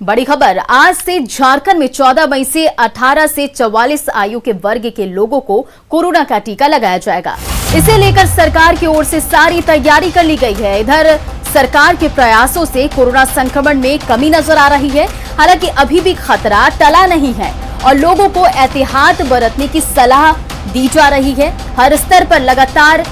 बड़ी खबर, आज से झारखंड में 14 मई से 18 से 44 आयु के वर्ग के लोगों को कोरोना का टीका लगाया जाएगा। इसे लेकर सरकार की ओर से सारी तैयारी कर ली गई है। इधर सरकार के प्रयासों से कोरोना संक्रमण में कमी नजर आ रही है। हालांकि अभी भी खतरा टला नहीं है और लोगों को एहतियात बरतने की सलाह दी जा रही है। हर स्तर पर लगातार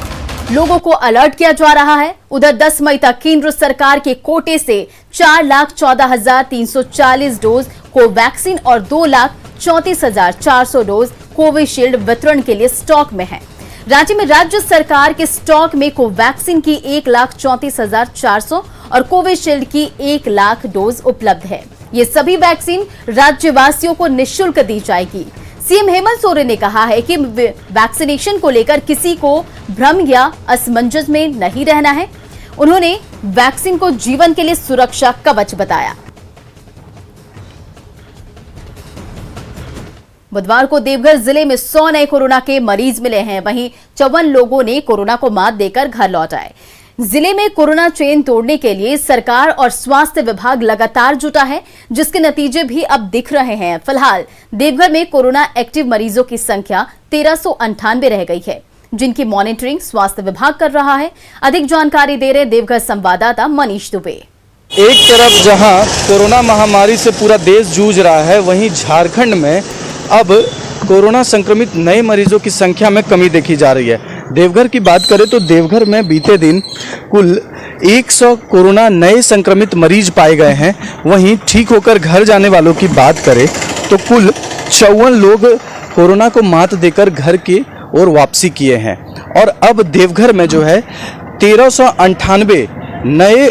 लोगों को अलर्ट किया जा रहा है। उधर 10 मई तक केंद्र सरकार के कोटे से 4,14,340 डोज कोवैक्सीन और 2,34,400 डोज कोविशील्ड वितरण के लिए स्टॉक में है। राज्य में राज्य सरकार के स्टॉक में कोवैक्सीन की 1,34,400 और कोविशील्ड की 1 लाख डोज उपलब्ध है। ये सभी वैक्सीन राज्यवासियों को निःशुल्क दी जाएगी। सीएम हेमंत सोरेन ने कहा है कि वैक्सीनेशन को लेकर किसी को भ्रम या असमंजस में नहीं रहना है। उन्होंने वैक्सीन को जीवन के लिए सुरक्षा कवच बताया। बुधवार को देवघर जिले में 100 नए कोरोना के मरीज मिले हैं। वहीं 54 लोगों ने कोरोना को मात देकर घर लौट आए। जिले में कोरोना चेन तोड़ने के लिए सरकार और स्वास्थ्य विभाग लगातार जुटा है, जिसके नतीजे भी अब दिख रहे हैं। फिलहाल देवघर में कोरोना एक्टिव मरीजों की संख्या 1398 रह गई है, जिनकी मॉनिटरिंग स्वास्थ्य विभाग कर रहा है। अधिक जानकारी दे रहे देवघर संवाददाता मनीष दुबे। एक तरफ जहां कोरोना महामारी से पूरा देश जूझ रहा है, वहीं झारखंड में अब कोरोना संक्रमित नए मरीजों की संख्या में कमी देखी जा रही है। देवघर की बात करें तो देवघर में बीते दिन कुल 100 कोरोना नए संक्रमित मरीज पाए गए हैं। वहीं ठीक होकर घर जाने वालों की बात करें तो कुल 54 लोग कोरोना को मात देकर घर की ओर वापसी किए हैं। और अब देवघर में जो है 1398 नए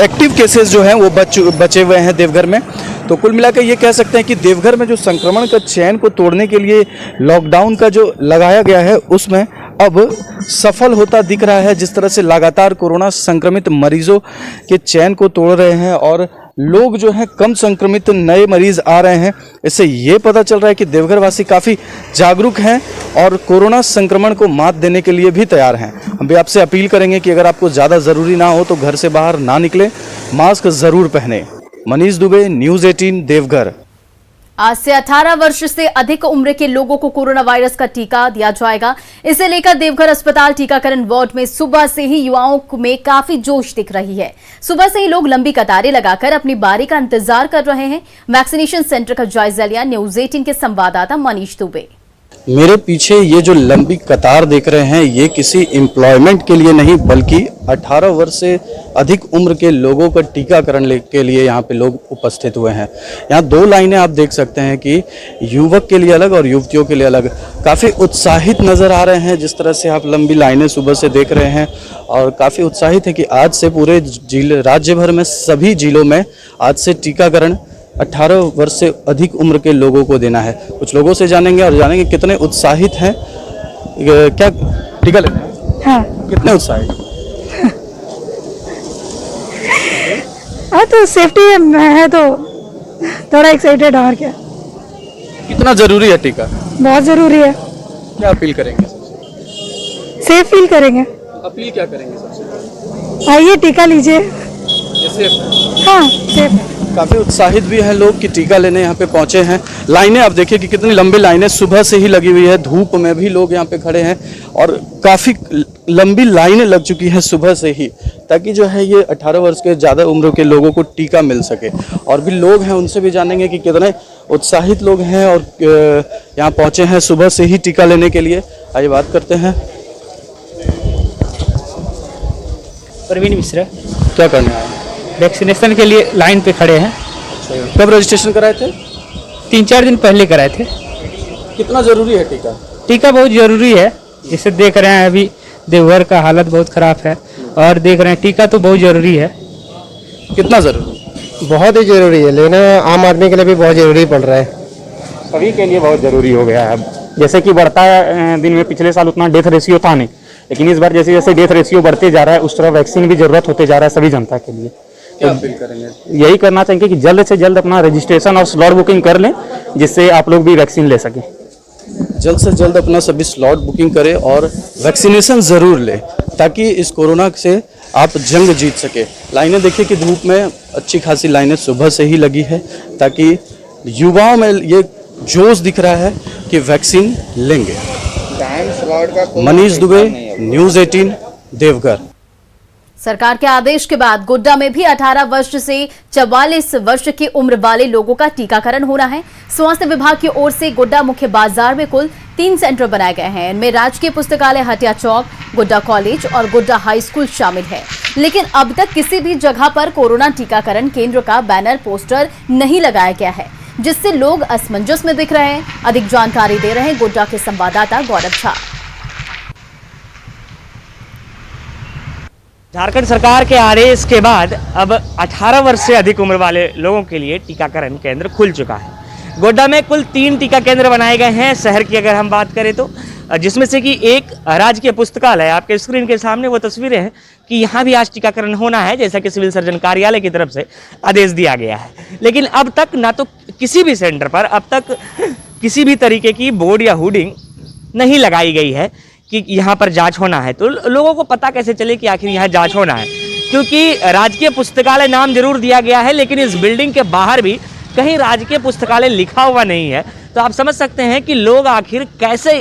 एक्टिव केसेस जो हैं वो बचे हुए हैं देवघर में। तो कुल मिलाकर ये कह सकते हैं कि देवघर में जो संक्रमण का चैन को तोड़ने के लिए लॉकडाउन का जो लगाया गया है उसमें अब सफल होता दिख रहा है। जिस तरह से लगातार कोरोना संक्रमित मरीजों के चैन को तोड़ रहे हैं और लोग जो हैं कम संक्रमित नए मरीज आ रहे हैं, इससे ये पता चल रहा है कि देवघर वासी काफ़ी जागरूक हैं और कोरोना संक्रमण को मात देने के लिए भी तैयार हैं। हम भी आपसे अपील करेंगे कि अगर आपको ज़्यादा ज़रूरी ना हो तो घर से बाहर ना निकलें, मास्क ज़रूर पहने। मनीष दुबे, न्यूज़ 18 देवघर। आज से 18 वर्ष से अधिक उम्र के लोगों को कोरोना वायरस का टीका दिया जाएगा। इसे लेकर देवघर अस्पताल टीकाकरण वार्ड में सुबह से ही युवाओं में काफी जोश दिख रही है। सुबह से ही लोग लंबी कतारें लगाकर अपनी बारी का इंतजार कर रहे हैं। वैक्सीनेशन सेंटर का जायजा लिया न्यूज़ 18 के संवाददाता मनीष दुबे। मेरे पीछे ये जो लंबी कतार देख रहे हैं, ये किसी एम्प्लॉयमेंट के लिए नहीं बल्कि 18 वर्ष से अधिक उम्र के लोगों का टीकाकरण के लिए यहाँ पे लोग उपस्थित हुए हैं। यहाँ 2 लाइनें आप देख सकते हैं कि युवक के लिए अलग और युवतियों के लिए अलग। काफ़ी उत्साहित नज़र आ रहे हैं जिस तरह से आप लंबी लाइनें सुबह से देख रहे हैं और काफ़ी उत्साहित है कि आज से पूरे राज्य भर में सभी जिलों में आज से टीकाकरण 18 वर्ष से अधिक उम्र के लोगों को देना है। कुछ लोगों से जानेंगे और जानेंगे कितने उत्साहित हैं। क्या टीका लेना है? हाँ। कितने उत्साहित? हाँ, तो सेफ्टी है तो थोड़ा एक्साइटेड। और क्या, कितना जरूरी है टीका? बहुत जरूरी है। क्या अपील करेंगे? सेफ फील करेंगे। अपील क्या करेंगे सबसे? आइए टीका लीजिए। हाँ, सेफ। काफ़ी उत्साहित भी हैं लोग कि टीका लेने यहाँ पे पहुँचे हैं। लाइनें आप देखिए कि कितनी लंबी लाइनें सुबह से ही लगी हुई है। धूप में भी लोग यहाँ पे खड़े हैं और काफ़ी लंबी लाइनें लग चुकी हैं सुबह से ही, ताकि जो है ये 18 वर्ष के ज़्यादा उम्र के लोगों को टीका मिल सके। और भी लोग हैं, उनसे भी जानेंगे कि कितने उत्साहित लोग हैं और यहाँ पहुँचे हैं सुबह से ही टीका लेने के लिए। आइए बात करते हैं। प्रवीण मिश्रा। क्या करने आए? वैक्सीनेशन के लिए लाइन पे खड़े हैं। कब रजिस्ट्रेशन कराए थे? 3-4 दिन पहले कराए थे। कितना ज़रूरी है टीका? टीका बहुत ज़रूरी है। जैसे देख रहे हैं अभी देवघर का हालत बहुत ख़राब है और देख रहे हैं टीका तो बहुत ज़रूरी है। कितना ज़रूरी? बहुत ही ज़रूरी है। लेना आम आदमी के लिए भी बहुत ज़रूरी पड़ रहा है। सभी के लिए बहुत ज़रूरी हो गया है। जैसे कि बढ़ता है दिन में, पिछले साल उतना डेथ रेशियो था नहीं, लेकिन इस बार जैसे जैसे डेथ रेशियो बढ़ते जा रहा है उस तरह वैक्सीन भी ज़रूरत होते जा रहा है सभी जनता के लिए। क्या अपील करेंगे? यही करना चाहिए कि जल्द से जल्द अपना रजिस्ट्रेशन और स्लॉट बुकिंग कर लें, जिससे आप लोग भी वैक्सीन ले सकें। जल्द से जल्द अपना सभी स्लॉट बुकिंग करें और वैक्सीनेशन ज़रूर लें, ताकि इस कोरोना से आप जंग जीत सके। लाइनें देखिए कि धूप में अच्छी खासी लाइनें सुबह से ही लगी है, ताकि युवाओं में ये जोश दिख रहा है कि वैक्सीन लेंगे। मनीष दुबे, न्यूज़ 18, देवघर। सरकार के आदेश के बाद गोड्डा में भी 18 वर्ष से 44 वर्ष की उम्र वाले लोगों का टीकाकरण होना है। स्वास्थ्य विभाग की ओर से गोड्डा मुख्य बाजार में कुल 3 सेंटर बनाए गए हैं। इनमें राजकीय पुस्तकालय हटिया चौक, गोड्डा कॉलेज और गोड्डा हाई स्कूल शामिल है। लेकिन अब तक किसी भी जगह पर कोरोना टीकाकरण केंद्र का बैनर पोस्टर नहीं लगाया गया है, जिससे लोग असमंजस में दिख रहे हैं। अधिक जानकारी दे रहे हैं गोड्डा के संवाददाता गौरव झा। झारखंड सरकार के आदेश के बाद अब 18 वर्ष से अधिक उम्र वाले लोगों के लिए टीकाकरण केंद्र खुल चुका है। गोड्डा में कुल 3 टीका केंद्र बनाए गए हैं शहर की अगर हम बात करें तो, जिसमें से कि एक राजकीय पुस्तकालय, आपके स्क्रीन के सामने वो तस्वीरें हैं कि यहाँ भी आज टीकाकरण होना है, जैसा कि सिविल सर्जन कार्यालय की तरफ से आदेश दिया गया है। लेकिन अब तक ना तो किसी भी सेंटर पर अब तक किसी भी तरीके की बोर्ड या होर्डिंग नहीं लगाई गई है कि यहाँ पर जांच होना है। तो लोगों को पता कैसे चले कि आखिर यहाँ जांच होना है, क्योंकि राजकीय पुस्तकालय नाम जरूर दिया गया है, लेकिन इस बिल्डिंग के बाहर भी कहीं राजकीय पुस्तकालय लिखा हुआ नहीं है। तो आप समझ सकते हैं कि लोग आखिर कैसे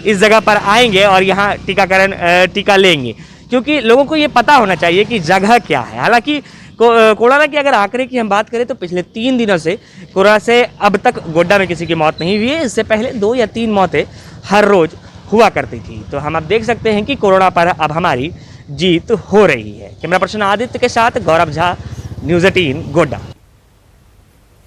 इस जगह पर आएंगे और यहाँ टीका लेंगे, क्योंकि लोगों को ये पता होना चाहिए कि जगह क्या है। हालांकि कोरोना की अगर आंकड़े की हम बात करें तो पिछले 3 दिनों से कोरोना से अब तक गोड्डा में किसी की मौत नहीं हुई है। इससे पहले 2 या 3 मौतें हर रोज हुआ करती थी। तो हम अब देख सकते हैं कि कोरोना पर अब हमारी जीत हो रही है। कैमरा पर्सन आदित्य के साथ गौरव झा, न्यूज़ 18, गोड्डा।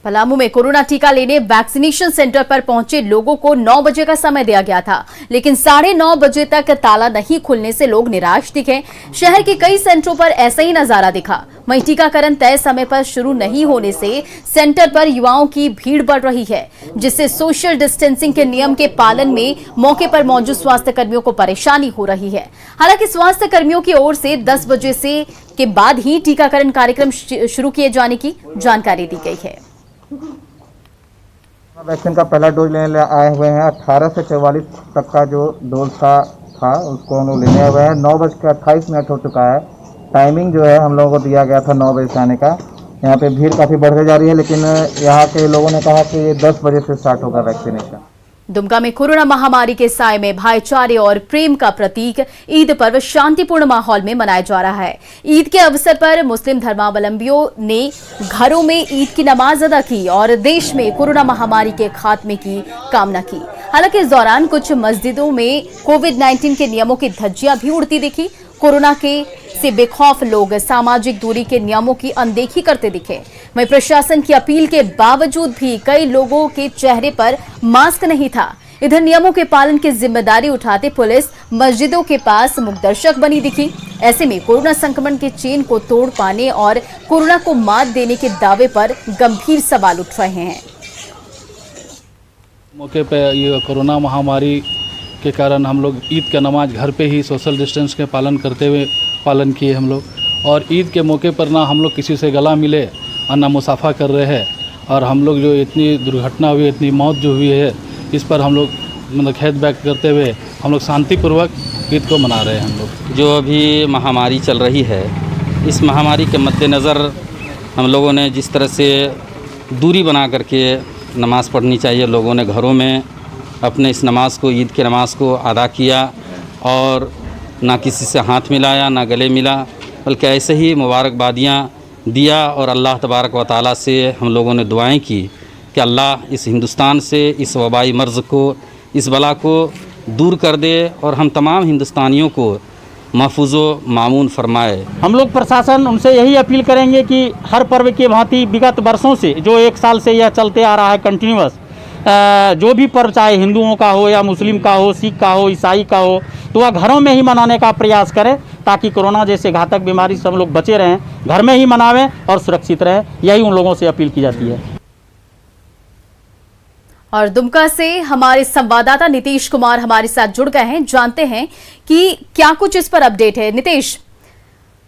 पलामू में कोरोना टीका लेने वैक्सीनेशन सेंटर पर पहुंचे लोगों को 9 बजे का समय दिया गया था, लेकिन 9:30 बजे तक ताला नहीं खुलने से लोग निराश दिखे। शहर के कई सेंटरों पर ऐसा ही नजारा दिखा। वहीं टीकाकरण तय समय पर शुरू नहीं होने से सेंटर पर युवाओं की भीड़ बढ़ रही है, जिससे सोशल डिस्टेंसिंग के नियम के पालन में मौके पर मौजूद स्वास्थ्य कर्मियों को परेशानी हो रही है। हालांकि स्वास्थ्य कर्मियों की ओर से 10 बजे से के बाद ही टीकाकरण कार्यक्रम शुरू किए जाने की जानकारी दी गई है। वैक्सीन का पहला डोज लेने आए हुए हैं। 18 से 44 तक का जो डोज का था उसको हम लोग लेने आए हुए हैं। 9:28 हो चुका है। टाइमिंग जो है हम लोगों को दिया गया था 9 बजे से आने का। यहाँ पे भीड़ काफ़ी बढ़ते जा रही है, लेकिन यहाँ के लोगों ने कहा कि ये 10 बजे से स्टार्ट होगा वैक्सीनेशन। दुमका में कोरोना महामारी के साए में भाईचारे और प्रेम का प्रतीक ईद पर्व शांतिपूर्ण माहौल में मनाया जा रहा है। ईद के अवसर पर मुस्लिम धर्मावलंबियों ने घरों में ईद की नमाज अदा की और देश में कोरोना महामारी के खात्मे की कामना की। हालांकि इस दौरान कुछ मस्जिदों में कोविड-19 के नियमों की धज्जियां भी उड़ती दिखी। कोरोना से बेखौफ लोग सामाजिक दूरी के नियमों की अनदेखी करते दिखे। वहीं प्रशासन की अपील के बावजूद भी कई लोगों के चेहरे पर मास्क नहीं था। इधर नियमों के पालन की जिम्मेदारी उठाते पुलिस मस्जिदों के पास मुखदर्शक बनी दिखी। ऐसे में कोरोना संक्रमण के चेन को तोड़ पाने और कोरोना को मात देने के दावे पर गंभीर सवाल उठ रहे हैं। मौके पे ये कोरोना महामारी के कारण हम लोग ईद का नमाज घर पे ही सोशल डिस्टेंस के पालन करते हुए पालन किए हम लोग। और ईद के मौके पर ना हम लोग किसी से गला मिले और ना मुसाफा कर रहे हैं। और हम लोग जो इतनी दुर्घटना हुई, इतनी मौत जो हुई है, इस पर हम लोग मतलब खेद व्यक्त करते हुए हम लोग शांतिपूर्वक ईद को मना रहे हैं। हम लोग जो अभी महामारी चल रही है, इस महामारी के मद्देनज़र हम लोगों ने जिस तरह से दूरी बना करके नमाज़ पढ़नी चाहिए, लोगों ने घरों में अपने इस नमाज को, ईद की नमाज को अदा किया और ना किसी से हाथ मिलाया, ना गले मिला, बल्कि ऐसे ही मुबारकबादियाँ दिया। और अल्लाह तबारक व तआला से हम लोगों ने दुआएं की कि अल्लाह इस हिंदुस्तान से इस वबाई मर्ज़ को, इस बला को दूर कर दे और हम तमाम हिंदुस्तानियों को महफूज़ो मामून फरमाए। हम लोग प्रशासन उनसे यही अपील करेंगे कि हर पर्व की भांति विगत वर्षों से जो 1 साल से यह चलते आ रहा है कंटिन्यूअस, जो भी पर्व चाहे हिंदुओं का हो या मुस्लिम का हो, सिख का हो, ईसाई का हो, तो वह घरों में ही मनाने का प्रयास करें ताकि कोरोना जैसे घातक बीमारी से हम लोग बचे रहें, घर में ही मनावें और सुरक्षित रहें। यही उन लोगों से अपील की जाती है। और दुमका से हमारे संवाददाता नीतीश कुमार हमारे साथ जुड़ गए हैं। जानते हैं कि क्या कुछ इस पर अपडेट है। नीतीश,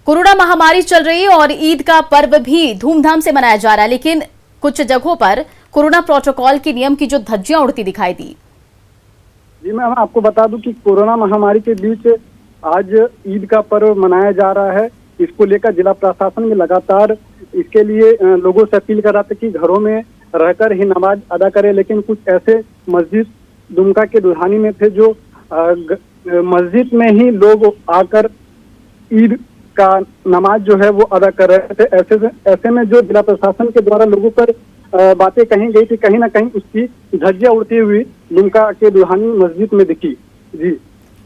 कोरोना महामारी चल रही है और ईद का पर्व भी धूमधाम से मनाया जा रहा है, लेकिन कुछ जगहों पर कोरोना प्रोटोकॉल के नियम की जो धज्जियां उड़ती दिखाई दी। जी मैं आपको बता दूं कि कोरोना महामारी के बीच आज ईद का पर्व मनाया जा रहा है। इसको लेकर जिला प्रशासन में लगातार इसके लिए लोगों से अपील कर रहा था कि घरों में रहकर ही नमाज अदा करें। लेकिन कुछ ऐसे मस्जिद दुमका के दुल्हानी में थे जो मस्जिद में ही लोग आकर ईद का नमाज जो है वो अदा कर रहे थे। ऐसे में जो जिला प्रशासन के द्वारा लोगों पर बातें कही गई थी, कहीं ना कहीं उसकी धज्जियां उड़ती हुई दुमका के दुल्हानी मस्जिद में दिखी।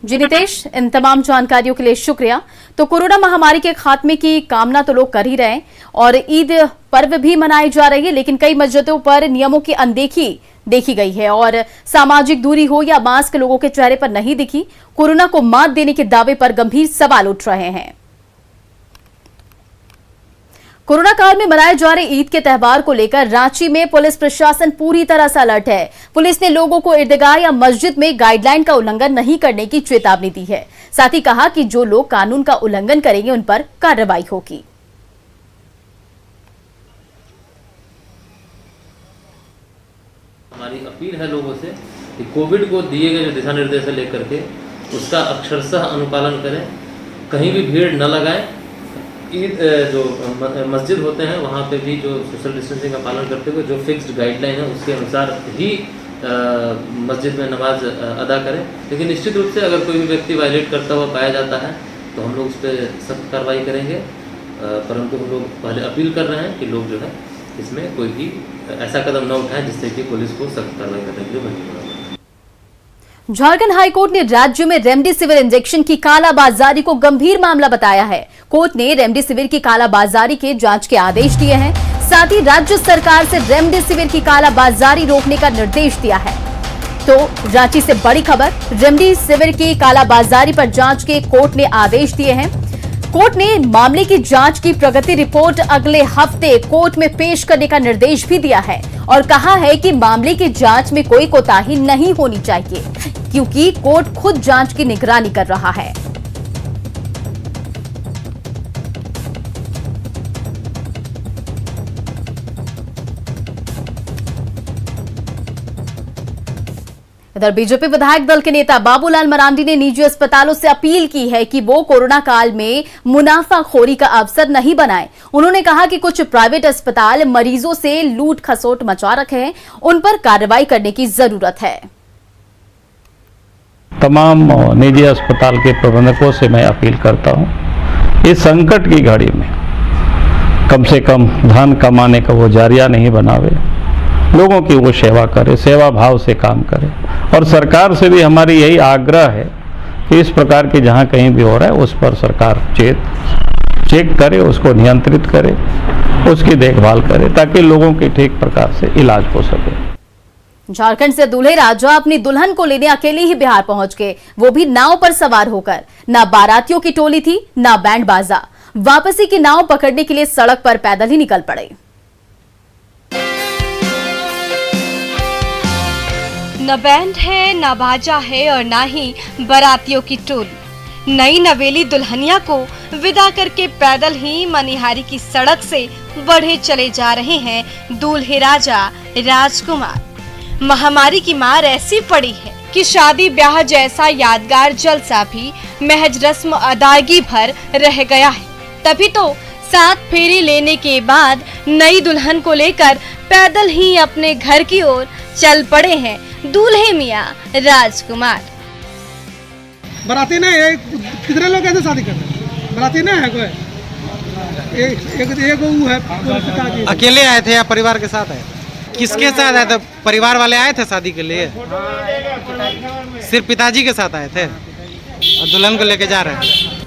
जी नितेश, इन तमाम जानकारियों के लिए शुक्रिया। तो कोरोना महामारी के खात्मे की कामना तो लोग कर ही रहे हैं और ईद पर्व भी मनाई जा रही है, लेकिन कई मस्जिदों पर नियमों की अनदेखी देखी गई है और सामाजिक दूरी हो या मास्क लोगों के चेहरे पर नहीं दिखी। कोरोना को मात देने के दावे पर गंभीर सवाल उठ रहे हैं। कोरोना काल में मनाए जा रहे ईद के त्यौहार को लेकर रांची में पुलिस प्रशासन पूरी तरह से अलर्ट है। पुलिस ने लोगों को ईदगाह या मस्जिद में गाइडलाइन का उल्लंघन नहीं करने की चेतावनी दी है। साथ ही कहा कि जो लोग कानून का उल्लंघन करेंगे उन पर कार्रवाई होगी। हमारी अपील है लोगों से कि कोविड को दिए गए जो दिशा निर्देश लेकर के उसका अक्षरशः अनुपालन करें, कहीं भी भीड़ न लगाएं। ईद जो मस्जिद होते हैं वहाँ पे भी जो सोशल डिस्टेंसिंग का पालन करते हुए जो फिक्स्ड गाइडलाइन है उसके अनुसार ही मस्जिद में नमाज अदा करें। लेकिन निश्चित रूप से अगर कोई भी व्यक्ति वायलेट करता हुआ पाया जाता है तो हम लोग उस पर सख्त कार्रवाई करेंगे। परंतु हम लोग पहले अपील कर रहे हैं कि लोग जो है इसमें कोई भी ऐसा कदम न उठाएं जिससे कि पुलिस को सख्त कार्रवाई करने के लिए मजबूर हो। झारखंड हाईकोर्ट ने राज्य में रेमडेसिविर इंजेक्शन की कालाबाजारी को गंभीर मामला बताया है। कोर्ट ने रेमडेसिविर की कालाबाजारी के जांच के आदेश दिए हैं। साथ ही राज्य सरकार से रेमडेसिविर की कालाबाजारी रोकने का निर्देश दिया है। तो रांची से बड़ी खबर, रेमडेसिविर की कालाबाजारी पर जांच के कोर्ट ने आदेश दिए हैं। कोर्ट ने मामले की जांच की प्रगति रिपोर्ट अगले हफ्ते कोर्ट में पेश करने का निर्देश भी दिया है और कहा है कि मामले की जांच में कोई कोताही नहीं होनी चाहिए क्योंकि कोर्ट खुद जांच की निगरानी कर रहा है। इधर बीजेपी विधायक दल के नेता बाबूलाल मरांडी ने निजी अस्पतालों से अपील की है कि वो कोरोना काल में मुनाफाखोरी का अवसर नहीं बनाएं। उन्होंने कहा कि कुछ प्राइवेट अस्पताल मरीजों से लूट खसोट मचा रखे हैं, उन पर कार्रवाई करने की जरूरत है। तमाम निजी अस्पताल के प्रबंधकों से मैं अपील करता हूं, इस संकट की घड़ी में कम से कम धन कमाने का वो जरिया नहीं बनावे, लोगों की वो सेवा करे, सेवा भाव से काम करे। और सरकार से भी हमारी यही आग्रह है कि इस प्रकार के जहां कहीं भी हो रहा है उस पर सरकार चेक करे, उसको नियंत्रित करे, उसकी देखभाल करे ताकि लोगों की ठीक प्रकार से इलाज हो सके। झारखंड से दूल्हे राजा अपनी दुल्हन को लेने अकेले ही बिहार पहुंच गए, वो भी नाव पर सवार होकर। ना बारातियों की टोली थी ना बैंड बाजा। वापसी की नाव पकड़ने के लिए सड़क पर पैदल ही निकल पड़े। न बैंड है, न बाजा है और ना ही बारातियों की टोली। नई नवेली दुल्हनिया को विदा करके पैदल ही मनिहारी की सड़क से बढ़े चले जा रहे हैं दूल्हे राजा राजकुमार। महामारी की मार ऐसी पड़ी है कि शादी ब्याह जैसा यादगार जलसा भी महज रस्म अदायगी भर रह गया है। तभी तो 7 फेरे लेने के बाद नई दुल्हन को लेकर पैदल ही अपने घर की ओर चल पड़े हैं दूल्हे मियां राजकुमार। बराती नहीं, कितने लोग ऐसे शादी करते हैं? बराती नहीं है कोई? एक वो है। अकेले आए थे या परिवार के साथ आए? किसके साथ आए थे? परिवार वाले आए थे शादी के लिए? सिर्फ पिताजी के साथ आए थे और दुल्हन को लेके जा रहे हैं।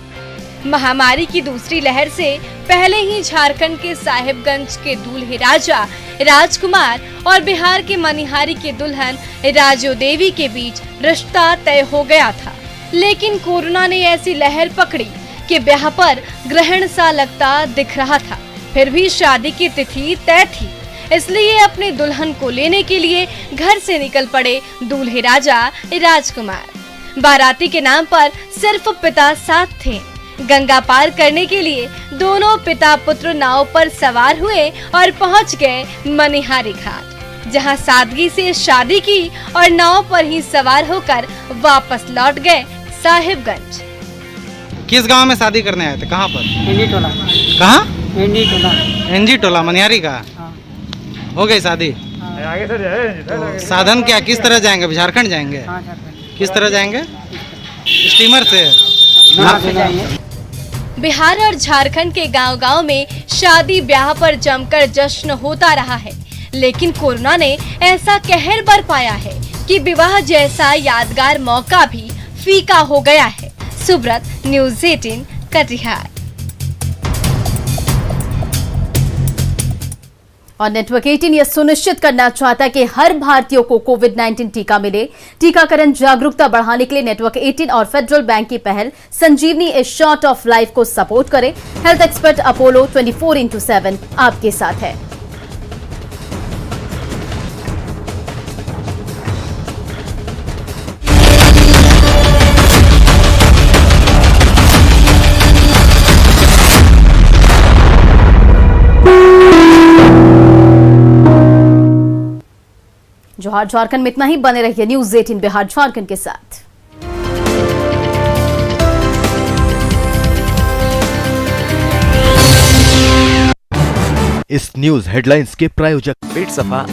महामारी की दूसरी लहर से पहले ही झारखंड के साहिबगंज के दूल्हे राजा राजकुमार और बिहार के मनिहारी के दुल्हन राजो देवी के बीच रिश्ता तय हो गया था। लेकिन कोरोना ने ऐसी लहर पकड़ी कि ब्याह पर ग्रहण सा लगता दिख रहा था। फिर भी शादी की तिथि तय थी, इसलिए अपने दुल्हन को लेने के लिए घर से निकल पड़े दूल्हे राजा राजकुमार। बाराती के नाम पर सिर्फ पिता साथ थे। गंगा पार करने के लिए दोनों पिता पुत्र नाव पर सवार हुए और पहुंच गए मनिहारी घाट, जहां सादगी से शादी की और नाव पर ही सवार होकर वापस लौट गए साहिबगंज। किस गांव में शादी करने आए थे, कहाँ पर? एनजी टोला। कहाँ? एनजी टोला। एनजी टोला मनिहारी का। हो गई शादी? तो साधन क्या, किस तरह जाएंगे? अब झारखंड जाएंगे? किस तरह जाएंगे? स्टीमर से? बिहार और झारखंड के गांव-गांव में शादी ब्याह पर जमकर जश्न होता रहा है, लेकिन कोरोना ने ऐसा कहर बरपाया है कि विवाह जैसा यादगार मौका भी फीका हो गया है। सुब्रत, न्यूज़ 18 कटिहार। और नेटवर्क 18 यह सुनिश्चित करना चाहता है कि हर भारतीय को कोविड-19 टीका मिले। टीकाकरण जागरूकता बढ़ाने के लिए नेटवर्क 18 और फेडरल बैंक की पहल संजीवनी ए शॉट ऑफ लाइफ को सपोर्ट करें। हेल्थ एक्सपर्ट अपोलो 24/7 आपके साथ है। जोहार झारखंड में इतना ही। बने रहिए न्यूज़ 18 बिहार झारखंड के साथ। इस न्यूज हेडलाइंस के प्रायोजक पेट सफा